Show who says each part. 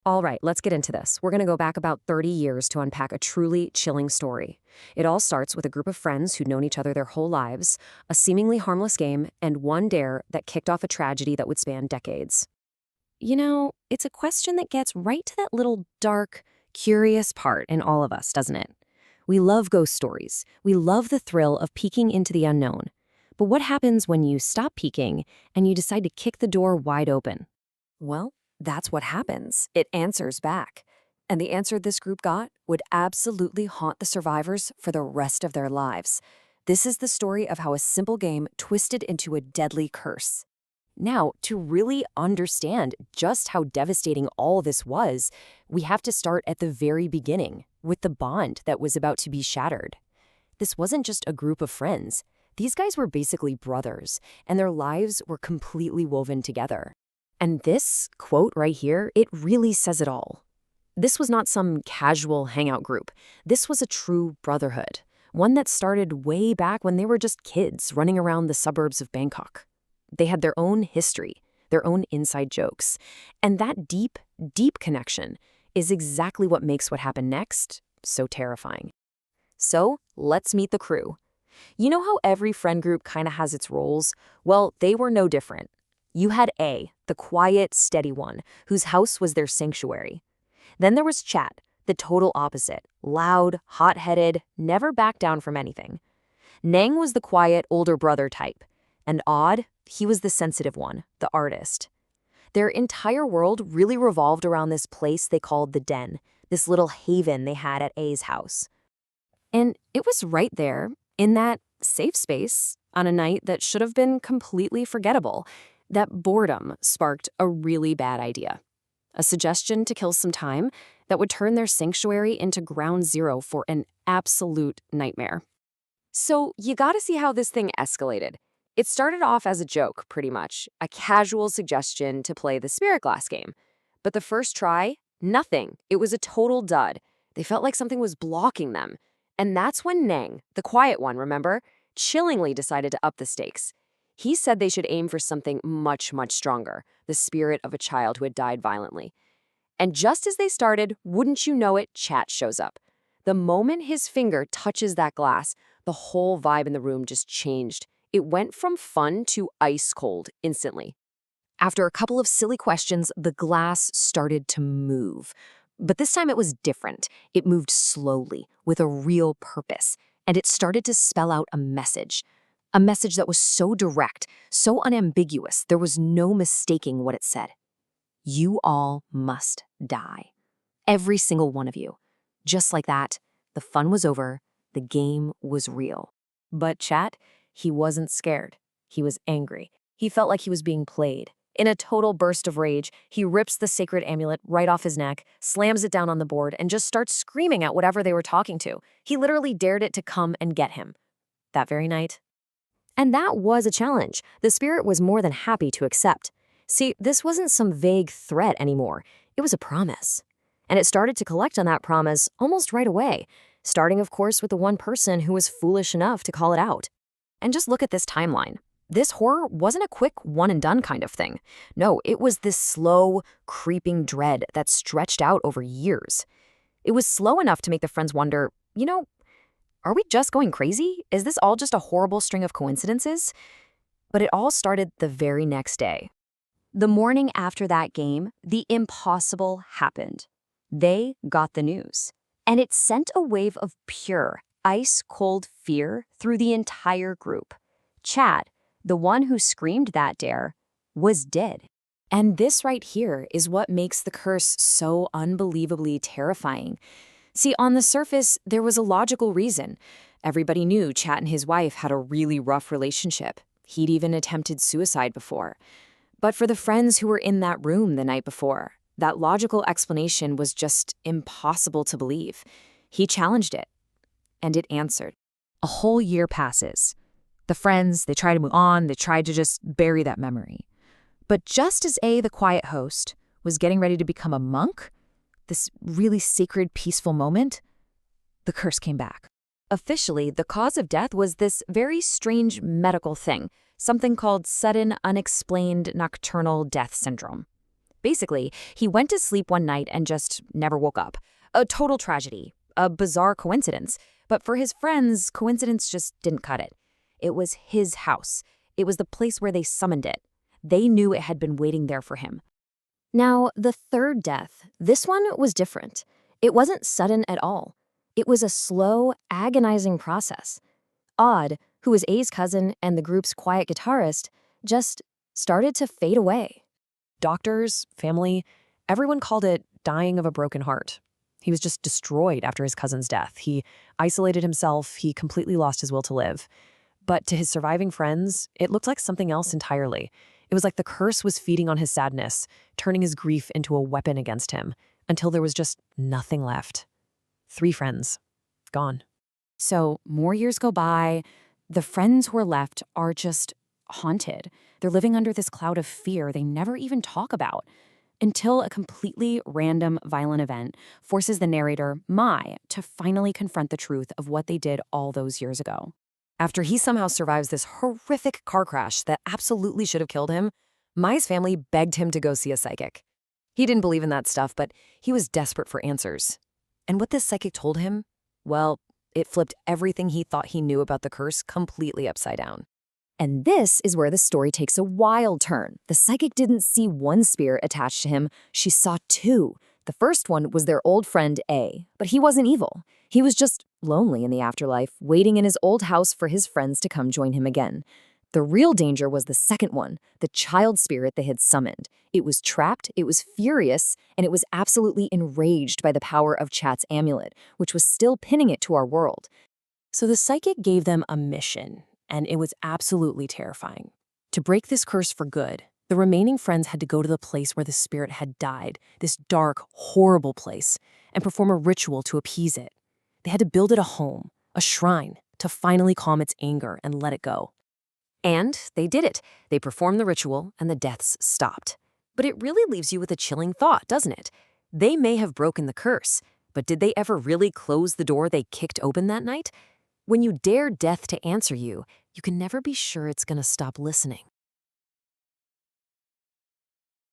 Speaker 1: All right, let's get into this. We're going to go back about 30 years to unpack a truly chilling story. It all starts with a group of friends who'd known each other their whole lives, a seemingly harmless game, and one dare that kicked off a tragedy that would span decades. It's a question that gets right to that little dark, curious part in all of us, doesn't it? We love ghost stories. We love the thrill of peeking into the unknown. But what happens when you stop peeking and you decide to kick the door wide open? Well, that's what happens. It answers back. And the answer this group got would absolutely haunt the survivors for the rest of their lives. This is the story of how a simple game twisted into a deadly curse. Now, to really understand just how devastating all this was, we have to start at the very beginning, with the bond that was about to be shattered. This wasn't just a group of friends. These guys were basically brothers, and their lives were completely woven together. And this quote right here, it really says it all. This was not some casual hangout group. This was a true brotherhood, one that started way back when they were just kids running around the suburbs of Bangkok. They had their own history, their own inside jokes. And that deep, deep connection is exactly what makes what happened next so terrifying. So, let's meet the crew. You know how every friend group kind of has its roles? Well, they were no different. You had A, the quiet, steady one, whose house was their sanctuary. Then there was Chat, the total opposite, loud, hot-headed, never backed down from anything. Neng was the quiet, older brother type. And Odd, he was the sensitive one, the artist. Their entire world really revolved around this place they called the Den, this little haven they had at A's house. And it was right there, in that safe space, on a night that should have been completely forgettable, that boredom sparked a really bad idea. A suggestion to kill some time that would turn their sanctuary into ground zero for an absolute nightmare. So you gotta see how this thing escalated. It started off as a joke, pretty much, a casual suggestion to play the Spirit Glass game. But the first try, nothing. It was a total dud. They felt like something was blocking them. And that's when Neng, the quiet one, remember, chillingly decided to up the stakes. He said they should aim for something much, much stronger, the spirit of a child who had died violently. And just as they started, wouldn't you know it, Chat shows up. The moment his finger touches that glass, the whole vibe in the room just changed. It went from fun to ice cold instantly. After a couple of silly questions, the glass started to move. But this time it was different. It moved slowly, with a real purpose, and it started to spell out a message. A message that was so direct, so unambiguous, there was no mistaking what it said. You all must die. Every single one of you. Just like that, the fun was over, the game was real. But Chat, he wasn't scared. He was angry. He felt like he was being played. In a total burst of rage, he rips the sacred amulet right off his neck, slams it down on the board, and just starts screaming at whatever they were talking to. He literally dared it to come and get him. That very night. And that was a challenge the spirit was more than happy to accept. See, this wasn't some vague threat anymore. It was a promise. And it started to collect on that promise almost right away, starting, of course, with the one person who was foolish enough to call it out. And just look at this timeline. This horror wasn't a quick one-and-done kind of thing. No, it was this slow, creeping dread that stretched out over years. It was slow enough to make the friends wonder, are we just going crazy? Is this all just a horrible string of coincidences? But it all started the very next day. The morning after that game, the impossible happened. They got the news. And it sent a wave of pure, ice-cold fear through the entire group. Chad, the one who screamed that dare, was dead. And this right here is what makes the curse so unbelievably terrifying. See, on the surface, there was a logical reason. Everybody knew Chat and his wife had a really rough relationship. He'd even attempted suicide before. But for the friends who were in that room the night before, that logical explanation was just impossible to believe. He challenged it, and it answered. A whole year passes. The friends, they try to move on, they try to just bury that memory. But just as A, the quiet host, was getting ready to become a monk, this really sacred, peaceful moment, the curse came back. Officially, the cause of death was this very strange medical thing, something called sudden unexplained nocturnal death syndrome.
Speaker 2: Basically, he went to sleep one night and just never woke up. A total tragedy, a bizarre coincidence. But for his friends, coincidence just didn't cut it. It was his house. It was the place where they summoned it. They knew it had been waiting there for him.
Speaker 1: Now, the third death, this one was different. It wasn't sudden at all. It was a slow, agonizing process. Odd, who was A's cousin and the group's quiet guitarist, just started to fade away. Doctors, family, everyone called it dying of a broken heart. He was just destroyed after his cousin's death. He isolated himself, he completely lost his will to live. But to his surviving friends, it looked like something else entirely. It was like the curse was feeding on his sadness, turning his grief into a weapon against him, until there was just nothing left. 3 friends. Gone.
Speaker 2: So more years go by. The friends who are left are just haunted. They're living under this cloud of fear they never even talk about. Until a completely random violent event forces the narrator, Mai, to finally confront the truth of what they did all those years ago. After he somehow survives this horrific car crash that absolutely should have killed him, Mai's family begged him to go see a psychic. He didn't believe in that stuff, but he was desperate for answers. And what this psychic told him, well, it flipped everything he thought he knew about the curse completely upside down. And this is where the story takes a wild turn. The psychic didn't see one spirit attached to him, she saw 2. The first one was their old friend A, but he wasn't evil. He was just lonely in the afterlife, waiting in his old house for his friends to come join him again. The real danger was the second one, the child spirit they had summoned. It was trapped, it was furious, and it was absolutely enraged by the power of Chat's amulet, which was still pinning it to our world. So the psychic gave them a mission, and it was absolutely terrifying. To break this curse for good, the remaining friends had to go to the place where the spirit had died, this dark, horrible place, and perform a ritual to appease it. They had to build it a home, a shrine, to finally calm its anger and let it go. And they did it. They performed the ritual, and the deaths stopped. But it really leaves you with a chilling thought, doesn't it? They may have broken the curse, but did they ever really close the door they kicked open that night? When you dare death to answer you, you can never be sure it's going to stop listening.